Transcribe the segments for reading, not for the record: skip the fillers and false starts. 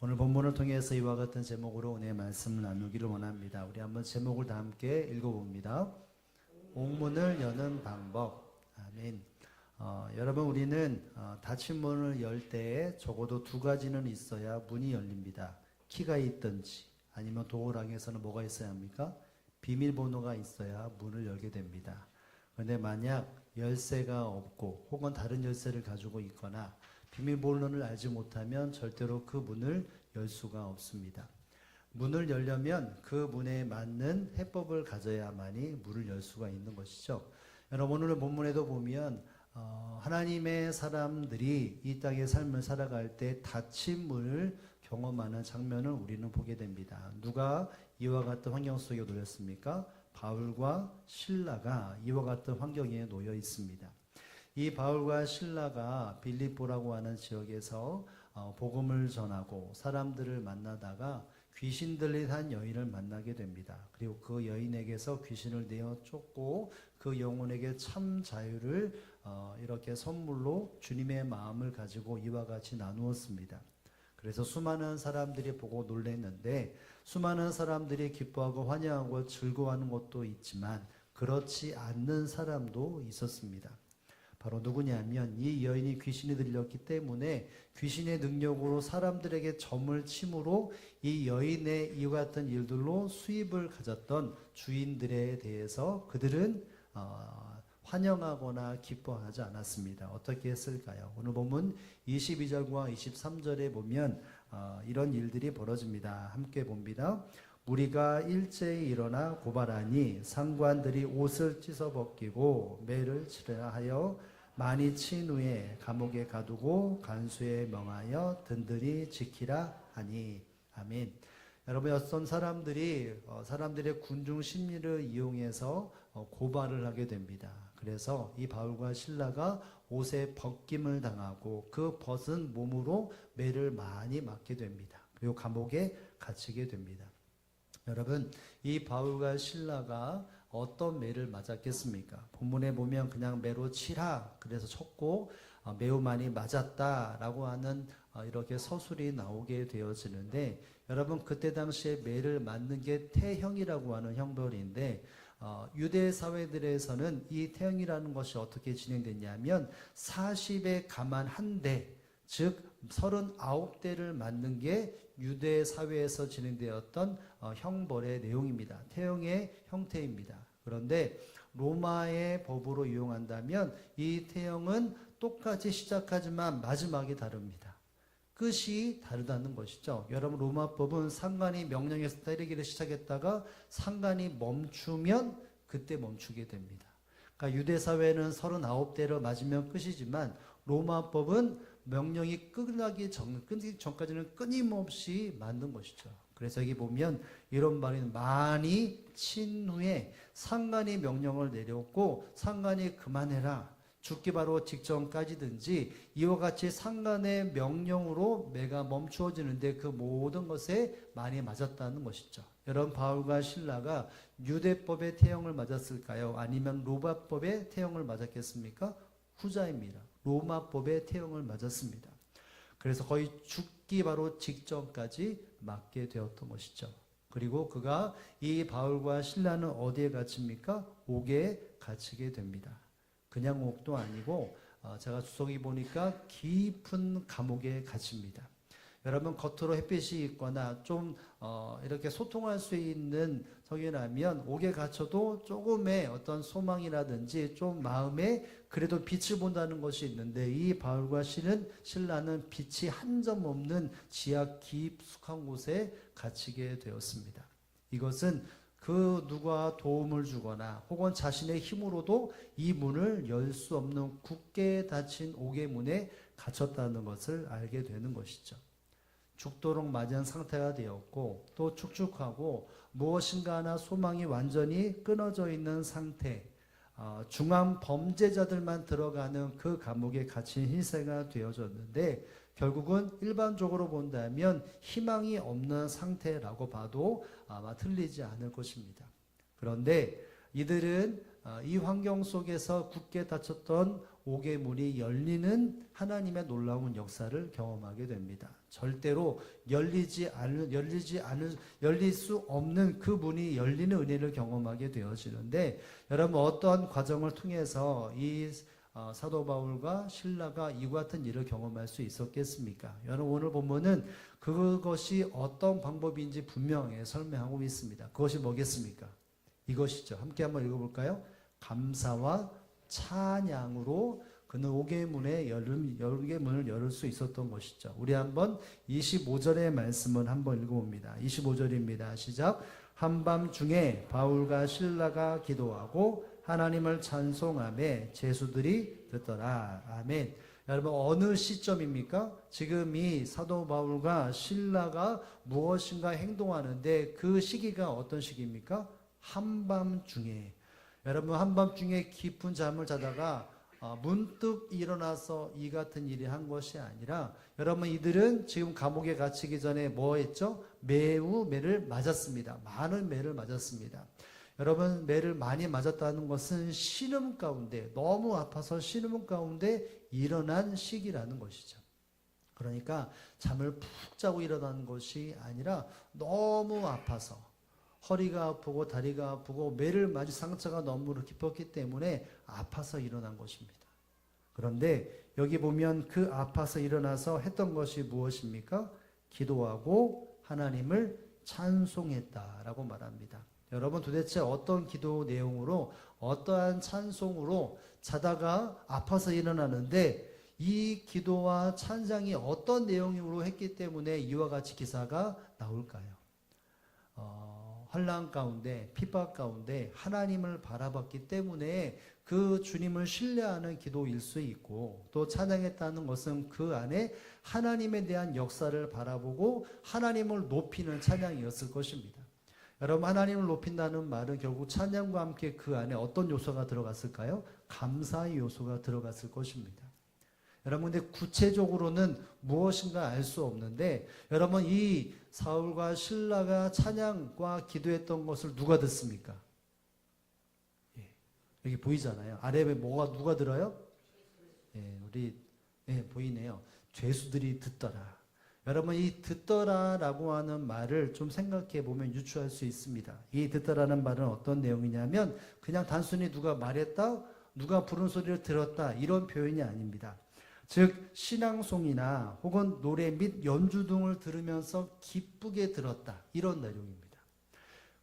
오늘 본문을 통해서 이와 같은 제목으로 은혜의 말씀을 나누기를 원합니다. 우리 한번 제목을 다 함께 읽어봅니다. 옥문을 여는 방법. 아멘. 여러분, 우리는 닫힌 문을 열 때에 적어도 두 가지는 있어야 문이 열립니다. 키가 있든지 아니면 도어락에서는 뭐가 있어야 합니까? 비밀번호가 있어야 문을 열게 됩니다. 그런데 만약 열쇠가 없고 혹은 다른 열쇠를 가지고 있거나 비밀번호를 알지 못하면 절대로 그 문을 열 수가 없습니다. 문을 열려면 그 문에 맞는 해법을 가져야만이 문을 열 수가 있는 것이죠. 여러분, 오늘 본문에도 보면 하나님의 사람들이 이 땅의 삶을 살아갈 때 닫힌 문을 경험하는 장면을 우리는 보게 됩니다. 누가 이와 같은 환경 속에 놓였습니까? 바울과 실라가 이와 같은 환경에 놓여 있습니다. 이 바울과 실라가 빌립보라고 하는 지역에서 복음을 전하고 사람들을 만나다가 귀신 들린 한 여인을 만나게 됩니다. 그리고 그 여인에게서 귀신을 내어 쫓고 그 영혼에게 참 자유를 이렇게 선물로 주님의 마음을 가지고 이와 같이 나누었습니다. 그래서 수많은 사람들이 보고 놀랐는데, 수많은 사람들이 기뻐하고 환영하고 즐거워하는 것도 있지만 그렇지 않는 사람도 있었습니다. 바로 누구냐면 이 여인이 귀신이 들렸기 때문에 귀신의 능력으로 사람들에게 점을 침으로 이 여인의 이와 같은 일들로 수입을 가졌던 주인들에 대해서 그들은 환영하거나 기뻐하지 않았습니다. 어떻게 했을까요? 오늘 본문 22절과 23절에 보면 이런 일들이 벌어집니다. 함께 봅니다. 우리가 일제히 일어나 고발하니 상관들이 옷을 찢어 벗기고 매를 치려 하여 많이 친 후에 감옥에 가두고 간수에 명하여 든든히 지키라 하니. 아멘. 여러분, 어떤 사람들이 사람들의 군중 심리를 이용해서 고발을 하게 됩니다. 그래서 이 바울과 실라가 옷에 벗김을 당하고 그 벗은 몸으로 매를 많이 맞게 됩니다. 그리고 감옥에 갇히게 됩니다. 여러분, 이 바울과 실라가 어떤 매를 맞았겠습니까? 본문에 보면 그냥 매로 치라 그래서 쳤고 매우 많이 맞았다라고 하는 이렇게 서술이 나오게 되어지는데, 여러분, 그때 당시에 매를 맞는 게 태형이라고 하는 형벌인데 유대 사회들에서는 이 태형이라는 것이 어떻게 진행됐냐면 40의 가만 한 대, 즉 39대를 맞는 게 유대 사회에서 진행되었던 형벌의 내용입니다. 태형의 형태입니다. 그런데 로마의 법으로 이용한다면 이 태형은 똑같이 시작하지만 마지막이 다릅니다. 끝이 다르다는 것이죠. 여러분, 로마법은 상관이 명령해서 때리기를 시작했다가 상관이 멈추면 그때 멈추게 됩니다. 그러니까 유대 사회는 39대를 맞으면 끝이지만 로마법은 명령이 끝나기 전까지는 끊임없이 맞는 것이죠. 그래서 여기 보면 이런 말이 많이 친 후에 상관이 명령을 내렸고 상관이 그만해라, 죽기 바로 직전까지든지 이와 같이 상관의 명령으로 매가 멈추어지는데 그 모든 것에 많이 맞았다는 것이죠. 여러분, 바울과 실라가 유대법의 태형을 맞았을까요? 아니면 로마법의 태형을 맞았겠습니까? 후자입니다. 로마법의 태형을 맞았습니다. 그래서 거의 죽기 바로 직전까지 맞게 되었던 것이죠. 그리고 그가 이 바울과 실라는 어디에 갇힙니까? 옥에 갇히게 됩니다. 그냥 옥도 아니고 제가 주석이 보니까 깊은 감옥에 갇힙니다. 여러분, 겉으로 햇빛이 있거나 좀 이렇게 소통할 수 있는 성이라면 옥에 갇혀도 조금의 어떤 소망이라든지 좀 마음에 그래도 빛을 본다는 것이 있는데, 이 바울과 실라는 빛이 한 점 없는 지하 깊숙한 곳에 갇히게 되었습니다. 이것은 그 누가 도움을 주거나 혹은 자신의 힘으로도 이 문을 열 수 없는 굳게 닫힌 옥의 문에 갇혔다는 것을 알게 되는 것이죠. 죽도록 맞은 상태가 되었고 또 축축하고 무엇인가 하나 소망이 완전히 끊어져 있는 상태, 중한 범죄자들만 들어가는 그 감옥에 갇힌 희생가 되어졌는데, 결국은 일반적으로 본다면 희망이 없는 상태라고 봐도 아마 틀리지 않을 것입니다. 그런데 이들은 이 환경 속에서 굳게 닫혔던 옥의 문이 열리는 하나님의 놀라운 역사를 경험하게 됩니다. 절대로 열릴 수 없는 그 문이 열리는 은혜를 경험하게 되어지는데, 여러분 어떠한 과정을 통해서 이 사도 바울과 실라가 이와 같은 일을 경험할 수 있었겠습니까? 여러분 오늘 본문은 그것이 어떤 방법인지 분명히 설명하고 있습니다. 그것이 뭐겠습니까? 이것이죠. 함께 한번 읽어볼까요? 감사와 찬양으로 그는 옥의 문을 열을 수 있었던 것이죠. 우리 한번 25절의 말씀을 한번 읽어봅니다. 25절입니다. 시작. 한밤중에 바울과 실라가 기도하고 하나님을 찬송하며 제수들이 듣더라. 아멘. 여러분 어느 시점입니까? 지금 이 사도 바울과 실라가 무엇인가 행동하는데 그 시기가 어떤 시기입니까? 한밤중에. 여러분 한밤중에 깊은 잠을 자다가 문득 일어나서 이 같은 일을 한 것이 아니라, 여러분 이들은 지금 감옥에 갇히기 전에 뭐 했죠? 매우 매를 맞았습니다. 많은 매를 맞았습니다. 여러분 매를 많이 맞았다는 것은 신음 가운데, 너무 아파서 신음 가운데 일어난 시기라는 것이죠. 그러니까 잠을 푹 자고 일어난 것이 아니라 너무 아파서 허리가 아프고 다리가 아프고 매를 맞은 상처가 너무 깊었기 때문에 아파서 일어난 것입니다. 그런데 여기 보면 그 아파서 일어나서 했던 것이 무엇입니까? 기도하고 하나님을 찬송했다라고 말합니다. 여러분 도대체 어떤 기도 내용으로, 어떠한 찬송으로 자다가 아파서 일어나는데, 이 기도와 찬양이 어떤 내용으로 했기 때문에 이와 같이 기사가 나올까요? 환난 가운데, 핍박 가운데 하나님을 바라봤기 때문에 그 주님을 신뢰하는 기도일 수 있고, 또 찬양했다는 것은 그 안에 하나님에 대한 역사를 바라보고 하나님을 높이는 찬양이었을 것입니다. 여러분 하나님을 높인다는 말은 결국 찬양과 함께 그 안에 어떤 요소가 들어갔을까요? 감사의 요소가 들어갔을 것입니다. 여러분 근데 구체적으로는 무엇인가 알 수 없는데, 여러분 이 사울과 실라가 찬양과 기도했던 것을 누가 듣습니까? 예, 여기 보이잖아요. 아래에 누가 들어요? 예, 보이네요. 죄수들이 듣더라. 여러분 이 듣더라라고 하는 말을 좀 생각해 보면 유추할 수 있습니다. 이 듣더라는 말은 어떤 내용이냐면 그냥 단순히 누가 말했다, 누가 부른 소리를 들었다, 이런 표현이 아닙니다. 즉 신앙송이나 혹은 노래 및 연주 등을 들으면서 기쁘게 들었다, 이런 내용입니다.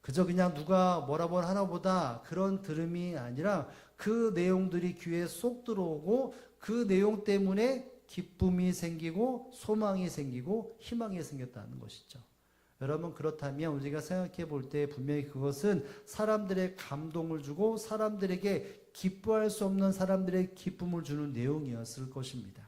그저 그냥 누가 뭐라고 하나 보다 그런 들음이 아니라 그 내용들이 귀에 쏙 들어오고 그 내용 때문에 기쁨이 생기고 소망이 생기고 희망이 생겼다는 것이죠. 여러분 그렇다면 우리가 생각해 볼 때 분명히 그것은 사람들의 감동을 주고 사람들에게 기뻐할 수 없는 사람들의 기쁨을 주는 내용이었을 것입니다.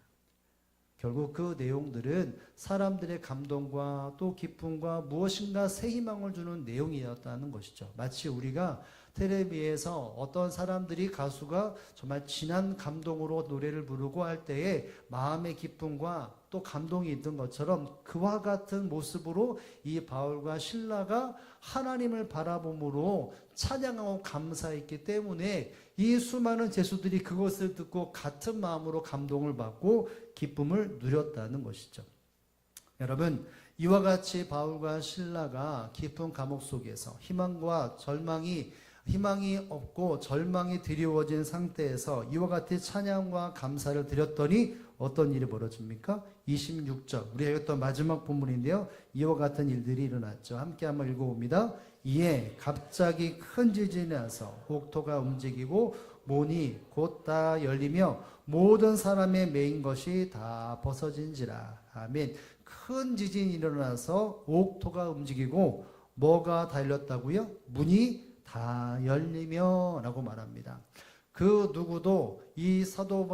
결국 그 내용들은 사람들의 감동과 또 기쁨과 무엇인가 새 희망을 주는 내용이었다는 것이죠. 마치 우리가 텔레비에서 어떤 사람들이, 가수가 정말 진한 감동으로 노래를 부르고 할 때에 마음의 기쁨과 또 감동이 있던 것처럼, 그와 같은 모습으로 이 바울과 실라가 하나님을 바라봄으로 찬양하고 감사했기 때문에 이 수많은 제수들이 그것을 듣고 같은 마음으로 감동을 받고 기쁨을 누렸다는 것이죠. 여러분 이와 같이 바울과 실라가 깊은 감옥 속에서 희망이 없고 절망이 드리워진 상태에서 이와 같이 찬양과 감사를 드렸더니 어떤 일이 벌어집니까? 26절, 우리가 읽었던 마지막 본문인데요, 이와 같은 일들이 일어났죠. 함께 한번 읽어봅니다. 이에 갑자기 큰 지진이 나서 옥토가 움직이고 문이 곧 다 열리며 모든 사람의 매인 것이 다 벗어진지라. 아멘. 큰 지진이 일어나서 옥토가 움직이고 뭐가 다 열렸다고요? 문이 다 열리며 라고 말합니다. 그 누구도 이 사도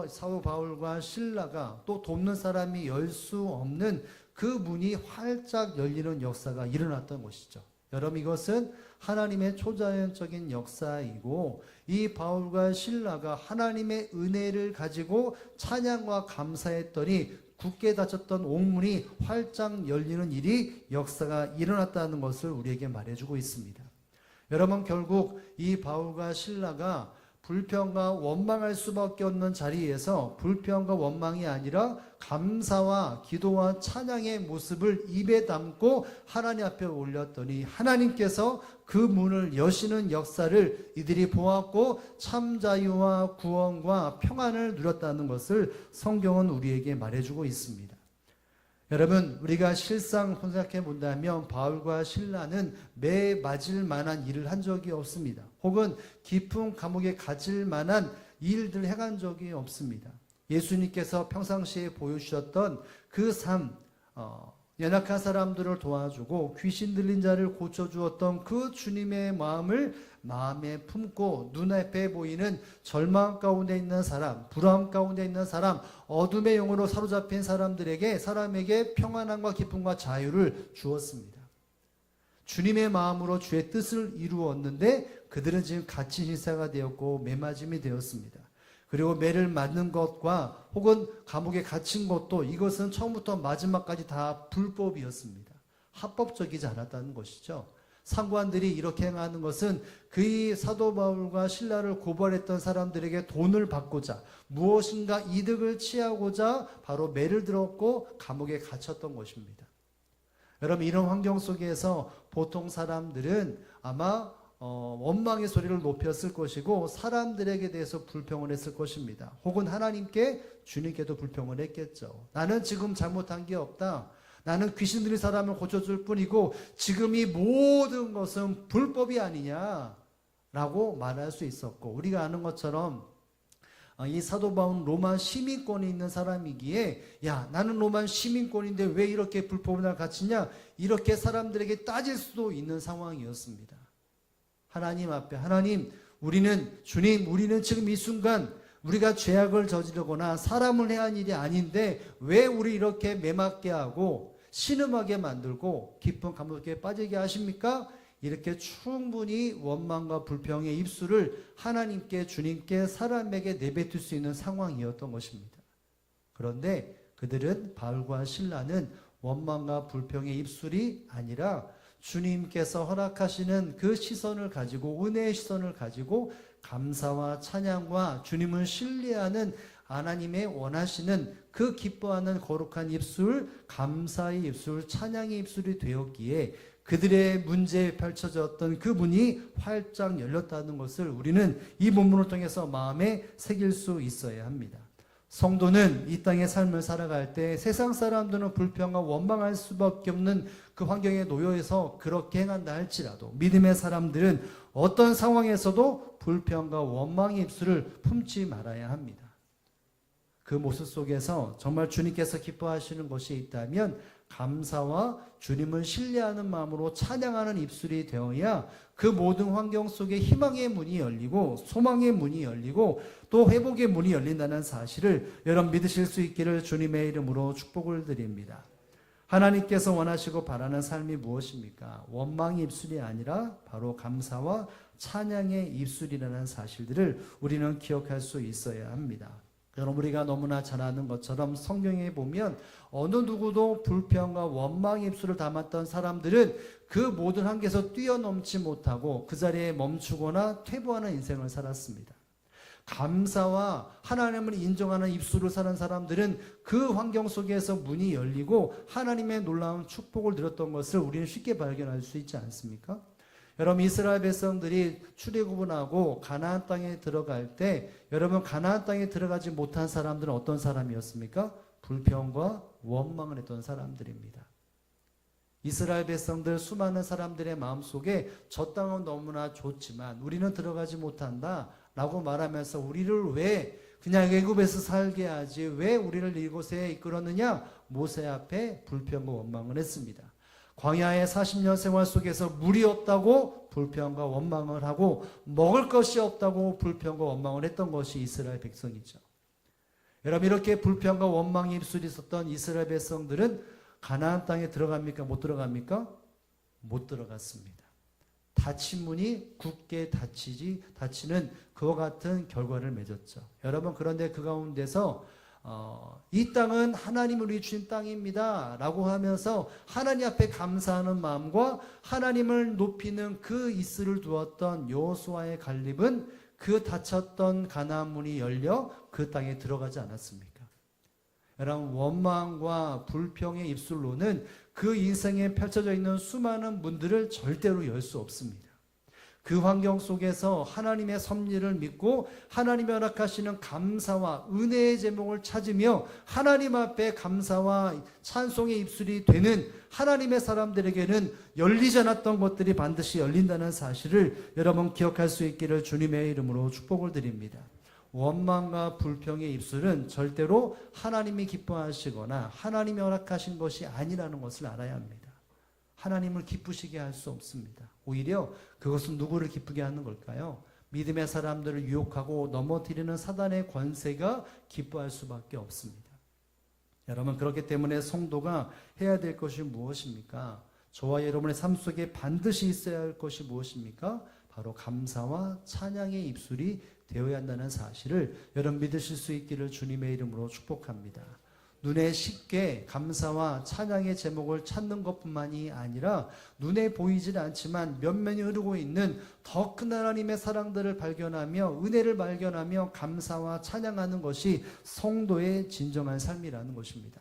바울과 실라가 또 돕는 사람이 열 수 없는 그 문이 활짝 열리는 역사가 일어났던 것이죠. 여러분 이것은 하나님의 초자연적인 역사이고, 이 바울과 실라가 하나님의 은혜를 가지고 찬양과 감사했더니 굳게 닫혔던 옥문이 활짝 열리는 일이, 역사가 일어났다는 것을 우리에게 말해주고 있습니다. 여러분 결국 이 바울과 실라가 불평과 원망할 수밖에 없는 자리에서 불평과 원망이 아니라 감사와 기도와 찬양의 모습을 입에 담고 하나님 앞에 올렸더니 하나님께서 그 문을 여시는 역사를 이들이 보았고 참 자유와 구원과 평안을 누렸다는 것을 성경은 우리에게 말해주고 있습니다. 여러분, 우리가 실상 생각해 본다면 바울과 실라는 매 맞을 만한 일을 한 적이 없습니다. 혹은 깊은 감옥에 갇힐 만한 일들을 행한 적이 없습니다. 예수님께서 평상시에 보여주셨던 그 삶, 연약한 사람들을 도와주고 귀신 들린 자를 고쳐주었던 그 주님의 마음을 마음에 품고 눈앞에 보이는 절망 가운데 있는 사람, 불안 가운데 있는 사람, 어둠의 영으로 사로잡힌 사람에게 평안함과 기쁨과 자유를 주었습니다. 주님의 마음으로 주의 뜻을 이루었는데 그들은 지금 갇힌 신세가 되었고 매맞음이 되었습니다. 그리고 매를 맞는 것과 혹은 감옥에 갇힌 것도 이것은 처음부터 마지막까지 다 불법이었습니다. 합법적이지 않았다는 것이죠. 상관들이 이렇게 행하는 것은 그의 사도 바울과 실라를 고발했던 사람들에게 돈을 받고자 무엇인가 이득을 취하고자 바로 매를 들었고 감옥에 갇혔던 것입니다. 여러분, 이런 환경 속에서 보통 사람들은 아마 원망의 소리를 높였을 것이고 사람들에게 대해서 불평을 했을 것입니다. 혹은 하나님께, 주님께도 불평을 했겠죠. 나는 지금 잘못한 게 없다. 나는 귀신 들린 사람을 고쳐줄 뿐이고 지금 이 모든 것은 불법이 아니냐라고 말할 수 있었고, 우리가 아는 것처럼 이 사도 바울은 로마 시민권이 있는 사람이기에 야, 나는 로마 시민권인데 왜 이렇게 불법을 갇히냐, 이렇게 사람들에게 따질 수도 있는 상황이었습니다. 하나님 앞에, 하나님, 주님, 우리는 지금 이 순간 우리가 죄악을 저지르거나 사람을 해야 할 일이 아닌데 왜 우리 이렇게 매맞게 하고 신음하게 만들고 깊은 감옥에 빠지게 하십니까? 이렇게 충분히 원망과 불평의 입술을 하나님께, 주님께, 사람에게 내뱉을 수 있는 상황이었던 것입니다. 그런데 그들은, 바울과 실라는 원망과 불평의 입술이 아니라 주님께서 허락하시는 그 시선을 가지고, 은혜의 시선을 가지고 감사와 찬양과 주님을 신뢰하는 하나님의 원하시는 그 기뻐하는 거룩한 입술, 감사의 입술, 찬양의 입술이 되었기에 그들의 문제에 펼쳐졌던 그 문이 활짝 열렸다는 것을 우리는 이 본문을 통해서 마음에 새길 수 있어야 합니다. 성도는 이 땅의 삶을 살아갈 때 세상 사람들은 불평과 원망할 수밖에 없는 그 환경에 놓여서 그렇게 행한다 할지라도 믿음의 사람들은 어떤 상황에서도 불평과 원망의 입술을 품지 말아야 합니다. 그 모습 속에서 정말 주님께서 기뻐하시는 것이 있다면 감사와 주님을 신뢰하는 마음으로 찬양하는 입술이 되어야 그 모든 환경 속에 희망의 문이 열리고 소망의 문이 열리고 또 회복의 문이 열린다는 사실을 여러분 믿으실 수 있기를 주님의 이름으로 축복을 드립니다. 하나님께서 원하시고 바라는 삶이 무엇입니까? 원망의 입술이 아니라 바로 감사와 찬양의 입술이라는 사실들을 우리는 기억할 수 있어야 합니다. 여러분, 우리가 너무나 잘 아는 것처럼 성경에 보면 어느 누구도 불평과 원망의 입술을 담았던 사람들은 그 모든 한계에서 뛰어넘지 못하고 그 자리에 멈추거나 퇴보하는 인생을 살았습니다. 감사와 하나님을 인정하는 입술을 사는 사람들은 그 환경 속에서 문이 열리고 하나님의 놀라운 축복을 누렸던 것을 우리는 쉽게 발견할 수 있지 않습니까? 여러분, 이스라엘 백성들이 출애굽하고 가나안 땅에 들어갈 때 여러분, 가나안 땅에 들어가지 못한 사람들은 어떤 사람이었습니까? 불평과 원망을 했던 사람들입니다. 이스라엘 백성들, 수많은 사람들의 마음속에 저 땅은 너무나 좋지만 우리는 들어가지 못한다 라고 말하면서 우리를 왜 그냥 애굽에서 살게 하지 왜 우리를 이곳에 이끌었느냐, 모세 앞에 불평과 원망을 했습니다. 광야의 40년 생활 속에서 물이 없다고 불평과 원망을 하고 먹을 것이 없다고 불평과 원망을 했던 것이 이스라엘 백성이죠. 여러분, 이렇게 불평과 원망의 입술이 있었던 이스라엘 백성들은 가나안 땅에 들어갑니까? 못 들어갑니까? 못 들어갔습니다. 닫힌 문이 굳게 닫히는 그와 같은 결과를 맺었죠. 여러분, 그런데 그 가운데서 이 땅은 하나님을 주신 땅입니다 라고 하면서 하나님 앞에 감사하는 마음과 하나님을 높이는 그 이슬을 두었던 여호수아의 갈렙은 그 닫혔던 가나안 문이 열려 그 땅에 들어가지 않았습니까? 여러분, 원망과 불평의 입술로는 그 인생에 펼쳐져 있는 수많은 문들을 절대로 열 수 없습니다. 그 환경 속에서 하나님의 섭리를 믿고 하나님이 허락하시는 감사와 은혜의 제목을 찾으며 하나님 앞에 감사와 찬송의 입술이 되는 하나님의 사람들에게는 열리지 않았던 것들이 반드시 열린다는 사실을 여러분 기억할 수 있기를 주님의 이름으로 축복을 드립니다. 원망과 불평의 입술은 절대로 하나님이 기뻐하시거나 하나님이 허락하신 것이 아니라는 것을 알아야 합니다. 하나님을 기쁘시게 할 수 없습니다. 오히려 그것은 누구를 기쁘게 하는 걸까요? 믿음의 사람들을 유혹하고 넘어뜨리는 사단의 권세가 기뻐할 수밖에 없습니다. 여러분, 그렇기 때문에 성도가 해야 될 것이 무엇입니까? 저와 여러분의 삶 속에 반드시 있어야 할 것이 무엇입니까? 바로 감사와 찬양의 입술이 되어야 한다는 사실을 여러분 믿으실 수 있기를 주님의 이름으로 축복합니다. 눈에 쉽게 감사와 찬양의 제목을 찾는 것뿐만이 아니라 눈에 보이질 않지만 면면이 흐르고 있는 더 큰 하나님의 사랑들을 발견하며 은혜를 발견하며 감사와 찬양하는 것이 성도의 진정한 삶이라는 것입니다.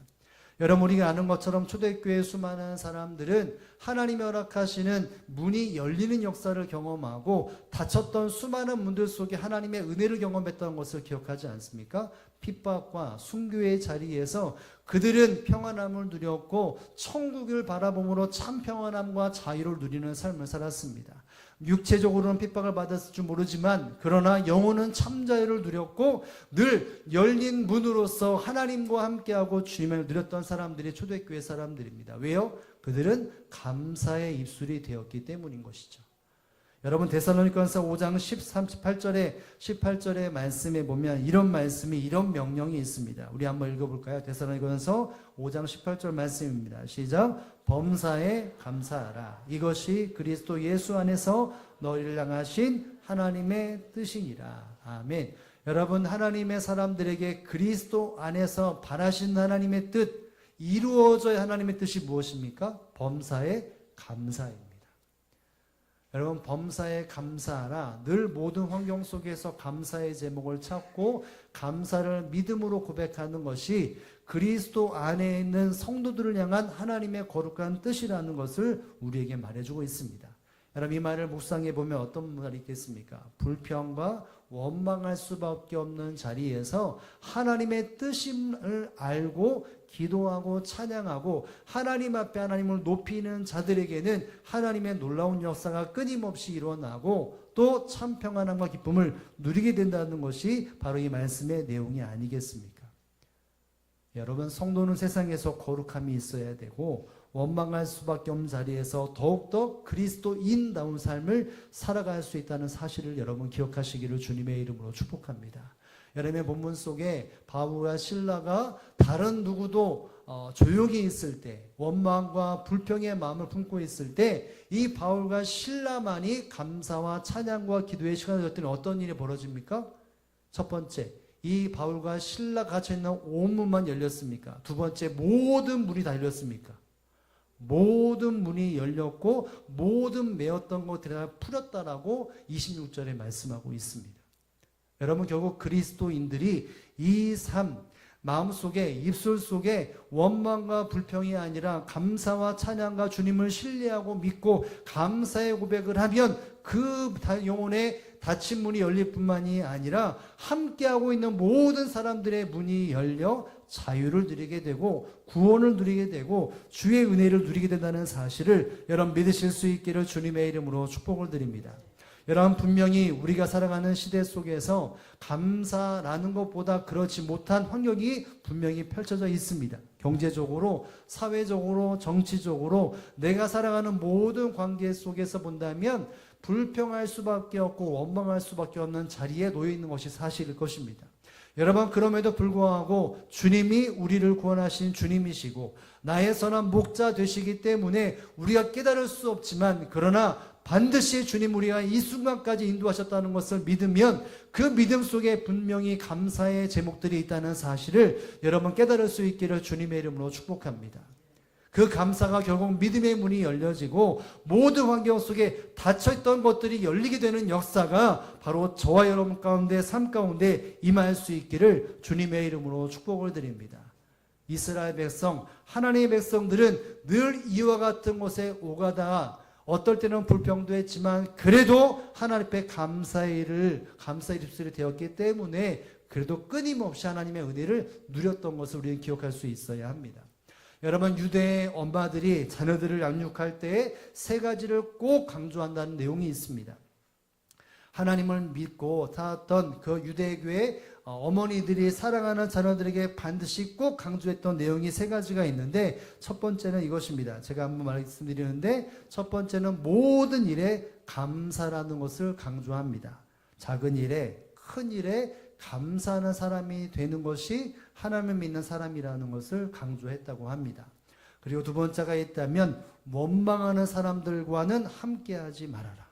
여러분, 우리가 아는 것처럼 초대교회 수많은 사람들은 하나님이 허락하시는 문이 열리는 역사를 경험하고 닫혔던 수많은 문들 속에 하나님의 은혜를 경험했던 것을 기억하지 않습니까? 핍박과 순교의 자리에서 그들은 평안함을 누렸고 천국을 바라봄으로 참 평안함과 자유를 누리는 삶을 살았습니다. 육체적으로는 핍박을 받았을 줄 모르지만 그러나 영혼은 참 자유를 누렸고 늘 열린 문으로서 하나님과 함께하고 주님을 누렸던 사람들이 초대교회 사람들입니다. 왜요? 그들은 감사의 입술이 되었기 때문인 것이죠. 여러분, 데살로니가서 5장 18절의 말씀에 보면 이런 명령이 있습니다. 우리 한번 읽어볼까요? 데살로니가서 5장 18절 말씀입니다. 시작. 범사에 감사하라. 이것이 그리스도 예수 안에서 너희를 향하신 하나님의 뜻이니라. 아멘. 여러분, 하나님의 사람들에게 그리스도 안에서 바라신 하나님의 뜻, 이루어져야 하나님의 뜻이 무엇입니까? 범사에 감사입니다. 여러분, 범사에 감사하라. 늘 모든 환경 속에서 감사의 제목을 찾고 감사를 믿음으로 고백하는 것이 그리스도 안에 있는 성도들을 향한 하나님의 거룩한 뜻이라는 것을 우리에게 말해주고 있습니다. 여러분, 이 말을 묵상해 보면 어떤 말이 있겠습니까? 불평과 원망할 수밖에 없는 자리에서 하나님의 뜻임을 알고 기도하고 찬양하고 하나님 앞에 하나님을 높이는 자들에게는 하나님의 놀라운 역사가 끊임없이 일어나고 또 참 평안함과 기쁨을 누리게 된다는 것이 바로 이 말씀의 내용이 아니겠습니까? 여러분, 성도는 세상에서 거룩함이 있어야 되고 원망할 수밖에 없는 자리에서 더욱더 그리스도인다운 삶을 살아갈 수 있다는 사실을 여러분 기억하시기를 주님의 이름으로 축복합니다. 여러분의 본문 속에 바울과 실라가 다른 누구도 조용히 있을 때, 원망과 불평의 마음을 품고 있을 때 이 바울과 실라만이 감사와 찬양과 기도의 시간을 갖더니 어떤 일이 벌어집니까? 첫 번째, 이 바울과 실라가 갇혀있는 온 문만 열렸습니까? 두 번째, 모든 문이 다 열렸습니까? 모든 문이 열렸고 모든 매었던 것들이 다 풀었다라고 26절에 말씀하고 있습니다. 여러분, 결국 그리스도인들이 이 삶, 마음속에, 입술 속에 원망과 불평이 아니라 감사와 찬양과 주님을 신뢰하고 믿고 감사의 고백을 하면 그 영혼의 닫힌 문이 열릴 뿐만이 아니라 함께하고 있는 모든 사람들의 문이 열려 자유를 누리게 되고 구원을 누리게 되고 주의 은혜를 누리게 된다는 사실을 여러분 믿으실 수 있기를 주님의 이름으로 축복을 드립니다. 여러분, 분명히 우리가 살아가는 시대 속에서 감사라는 것보다 그렇지 못한 환경이 분명히 펼쳐져 있습니다. 경제적으로, 사회적으로, 정치적으로 내가 살아가는 모든 관계 속에서 본다면 불평할 수밖에 없고 원망할 수밖에 없는 자리에 놓여 있는 것이 사실일 것입니다. 여러분, 그럼에도 불구하고 주님이 우리를 구원하신 주님이시고 나의 선한 목자 되시기 때문에 우리가 깨달을 수 없지만 그러나 반드시 주님 우리가 이 순간까지 인도하셨다는 것을 믿으면 그 믿음 속에 분명히 감사의 제목들이 있다는 사실을 여러분 깨달을 수 있기를 주님의 이름으로 축복합니다. 그 감사가 결국 믿음의 문이 열려지고 모든 환경 속에 닫혀있던 것들이 열리게 되는 역사가 바로 저와 여러분 가운데 삶 가운데 임할 수 있기를 주님의 이름으로 축복을 드립니다. 이스라엘 백성, 하나님의 백성들은 늘 이와 같은 곳에 오가다 어떨 때는 불평도 했지만 그래도 하나님 앞에 감사의 입술이 되었기 때문에 그래도 끊임없이 하나님의 은혜를 누렸던 것을 우리는 기억할 수 있어야 합니다. 여러분, 유대의 엄마들이 자녀들을 양육할 때에 세 가지를 꼭 강조한다는 내용이 있습니다. 하나님을 믿고 살았던 그 유대교의 어머니들이 사랑하는 자녀들에게 반드시 꼭 강조했던 내용이 세 가지가 있는데, 첫 번째는 이것입니다. 제가 한번 말씀드리는데, 첫 번째는 모든 일에 감사라는 것을 강조합니다. 작은 일에, 큰 일에 감사하는 사람이 되는 것이 하나님을 믿는 사람이라는 것을 강조했다고 합니다. 그리고 두 번째가 있다면, 원망하는 사람들과는 함께하지 말아라.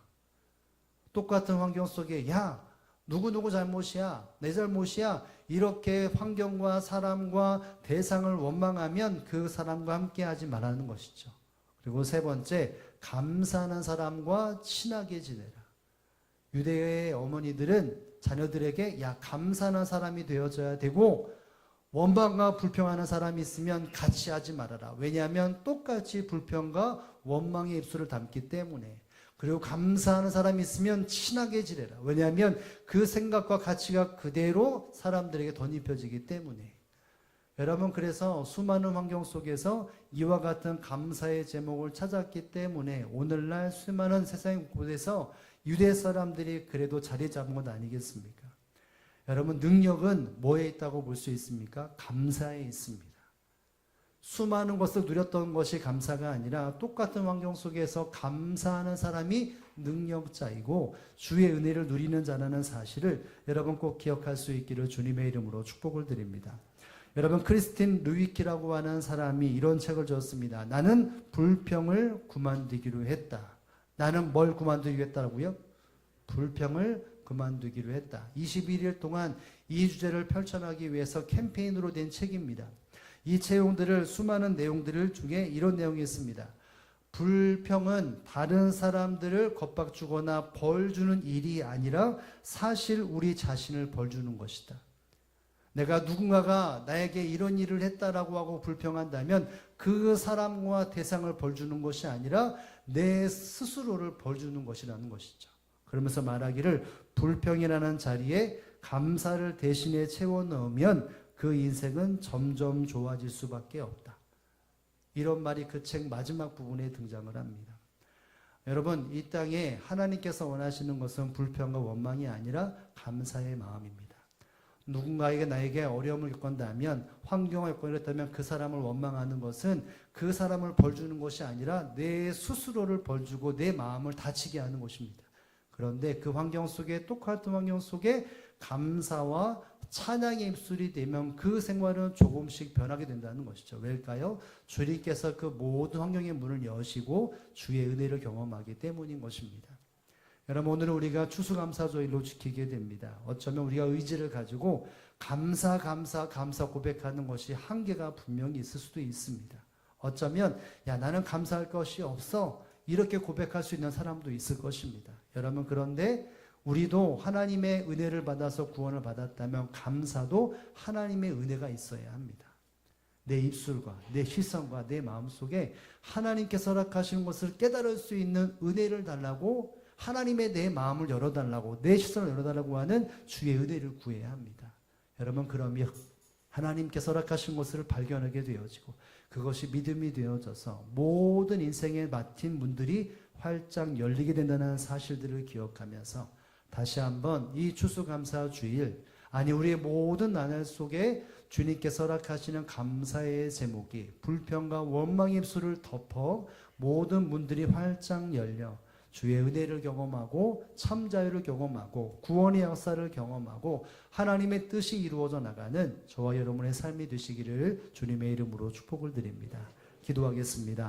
똑같은 환경 속에 야 누구누구 잘못이야, 내 잘못이야, 이렇게 환경과 사람과 대상을 원망하면 그 사람과 함께하지 말라는 것이죠. 그리고 세 번째, 감사하는 사람과 친하게 지내라. 유대의 어머니들은 자녀들에게 야 감사하는 사람이 되어줘야 되고, 원망과 불평하는 사람이 있으면 같이 하지 말아라. 왜냐하면 똑같이 불평과 원망의 입술을 담기 때문에. 그리고 감사하는 사람이 있으면 친하게 지내라. 왜냐하면 그 생각과 가치가 그대로 사람들에게 덧입혀지기 때문에. 여러분, 그래서 수많은 환경 속에서 이와 같은 감사의 제목을 찾았기 때문에 오늘날 수많은 세상 곳에서 유대 사람들이 그래도 자리 잡은 것 아니겠습니까? 여러분, 능력은 뭐에 있다고 볼 수 있습니까? 감사에 있습니다. 수많은 것을 누렸던 것이 감사가 아니라 똑같은 환경 속에서 감사하는 사람이 능력자이고 주의 은혜를 누리는 자라는 사실을 여러분 꼭 기억할 수 있기를 주님의 이름으로 축복을 드립니다. 여러분, 크리스틴 루이키라고 하는 사람이 이런 책을 지었습니다. 나는 불평을 그만두기로 했다. 나는 뭘 그만두기로 했다고요? 불평을 그만두기로 했다. 21일 동안 이 주제를 펼쳐나가기 위해서 캠페인으로 된 책입니다. 이 수많은 내용들 중에 이런 내용이 있습니다. 불평은 다른 사람들을 겁박주거나 벌주는 일이 아니라 사실 우리 자신을 벌주는 것이다. 내가 누군가가 나에게 이런 일을 했다라고 하고 불평한다면 그 사람과 대상을 벌주는 것이 아니라 내 스스로를 벌주는 것이라는 것이죠. 그러면서 말하기를 불평이라는 자리에 감사를 대신에 채워 넣으면 그 인생은 점점 좋아질 수밖에 없다. 이런 말이 그 책 마지막 부분에 등장을 합니다. 여러분, 이 땅에 하나님께서 원하시는 것은 불평과 원망이 아니라 감사의 마음입니다. 누군가에게 나에게 어려움을 겪는다면, 환경을 겪었다면 그 사람을 원망하는 것은 그 사람을 벌주는 것이 아니라 내 스스로를 벌주고 내 마음을 다치게 하는 것입니다. 그런데 그 환경 속에, 똑같은 환경 속에 감사와 찬양의 입술이 되면 그 생활은 조금씩 변하게 된다는 것이죠. 왜일까요? 주님께서 그 모든 환경의 문을 여시고 주의 은혜를 경험하기 때문인 것입니다. 여러분, 오늘은 우리가 추수감사주일로 지키게 됩니다. 어쩌면 우리가 의지를 가지고 감사 고백하는 것이 한계가 분명히 있을 수도 있습니다. 어쩌면 야 나는 감사할 것이 없어 이렇게 고백할 수 있는 사람도 있을 것입니다. 여러분, 그런데 우리도 하나님의 은혜를 받아서 구원을 받았다면 감사도 하나님의 은혜가 있어야 합니다. 내 입술과 내 시선과 내 마음속에 하나님께서 허락하시는 것을 깨달을 수 있는 은혜를 달라고, 하나님의 내 마음을 열어달라고, 내 시선을 열어달라고 하는 주의 은혜를 구해야 합니다. 여러분, 그러면 하나님께서 허락하신 것을 발견하게 되어지고 그것이 믿음이 되어져서 모든 인생에 맡은 문들이 활짝 열리게 된다는 사실들을 기억하면서 다시 한번 이 추수감사주일, 아니 우리의 모든 나날 속에 주님께서 허락하시는 감사의 제목이 불평과 원망의 입술을 덮어 모든 문들이 활짝 열려 주의 은혜를 경험하고 참자유를 경험하고 구원의 역사를 경험하고 하나님의 뜻이 이루어져 나가는 저와 여러분의 삶이 되시기를 주님의 이름으로 축복을 드립니다. 기도하겠습니다.